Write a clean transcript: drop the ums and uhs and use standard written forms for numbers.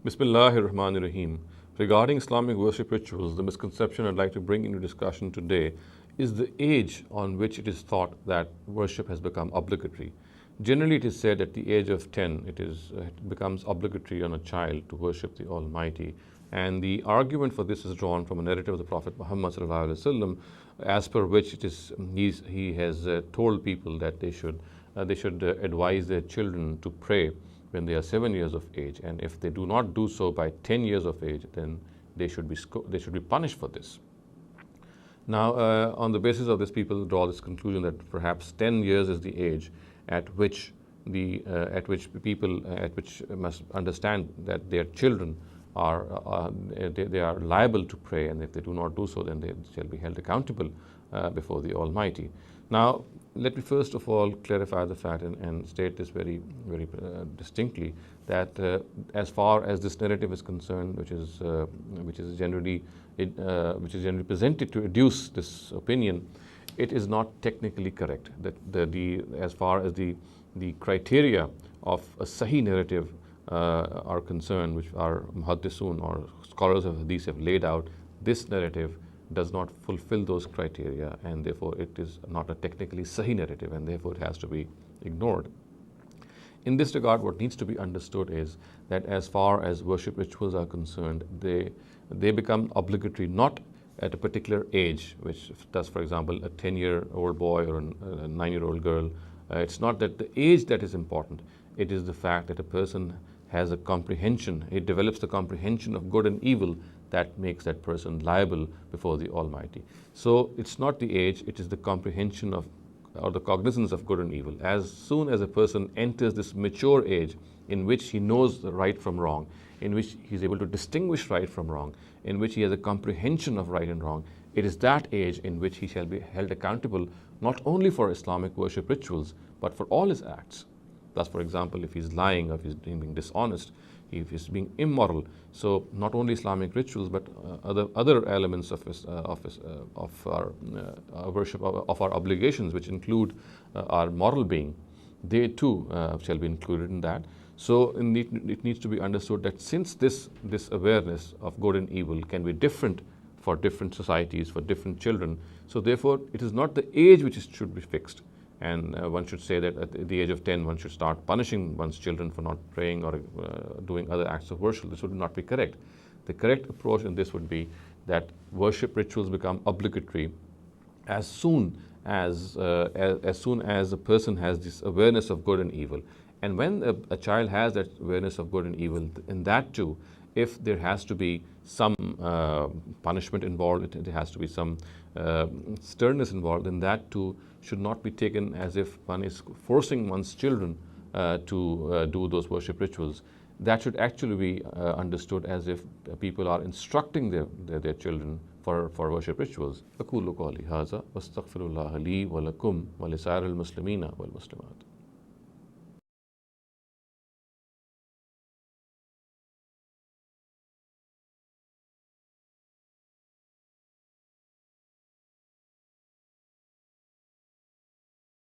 Bismillahir-Rahmanir-Rahim. Regarding Islamic worship rituals, the misconception I'd like to bring into discussion today is the age on which it is thought that worship has become obligatory. Generally, it is said at the age of 10, it becomes obligatory on a child to worship the Almighty. And the argument for this is drawn from a narrative of the Prophet Muhammad sallallahu alaihi wasallam, as per which he has told people that they should advise their children to pray when they are 7 years of age, and if they do not do so by 10 years of age, then they should be punished for this. Now, on the basis of this, people draw this conclusion that perhaps 10 years is the age at which people must understand that their children they are liable to pray, and if they do not do so, then they shall be held accountable before the Almighty. Now, let me first of all clarify the fact and state this very distinctly, that as far as this narrative is concerned, which is generally presented to adduce this opinion, it is not technically correct. That as far as the criteria of a Sahih narrative are concerned, which our muhaddisun or scholars of hadith have laid out, this narrative does not fulfill those criteria, and therefore it is not a technically Sahih narrative, and therefore it has to be ignored. In this regard, what needs to be understood is that as far as worship rituals are concerned, they become obligatory not at a particular age, which does, for example, a 10-year-old boy or a 9-year-old girl. It's not that the age that is important, it is the fact that a person has a comprehension, it develops the comprehension of good and evil that makes that person liable before the Almighty. So it's not the age, it is the comprehension of, or the cognizance of good and evil. As soon as a person enters this mature age in which he knows the right from wrong, in which he is able to distinguish right from wrong, in which he has a comprehension of right and wrong, it is that age in which he shall be held accountable not only for Islamic worship rituals, but for all his acts. Thus, for example, if he's lying, or if he's being dishonest, if he's being immoral, so not only Islamic rituals, but other elements of our worship, of our obligations, which include our moral being, they too shall be included in that. So it needs to be understood that since this awareness of good and evil can be different for different societies, for different children, so therefore it is not the age which should be fixed. And one should say that at the age of 10, one should start punishing one's children for not praying or doing other acts of worship. This would not be correct. The correct approach in this would be that worship rituals become obligatory as soon as a person has this awareness of good and evil. And when a child has that awareness of good and evil, in that too, if there has to be some punishment involved, there has to be some sternness involved, then that too should not be taken as if one is forcing one's children to do those worship rituals. That should actually be understood as if people are instructing their children for worship rituals. أقول قولي هذا واستغفر الله لي ولكم ولسائر المسلمين والمسلمات.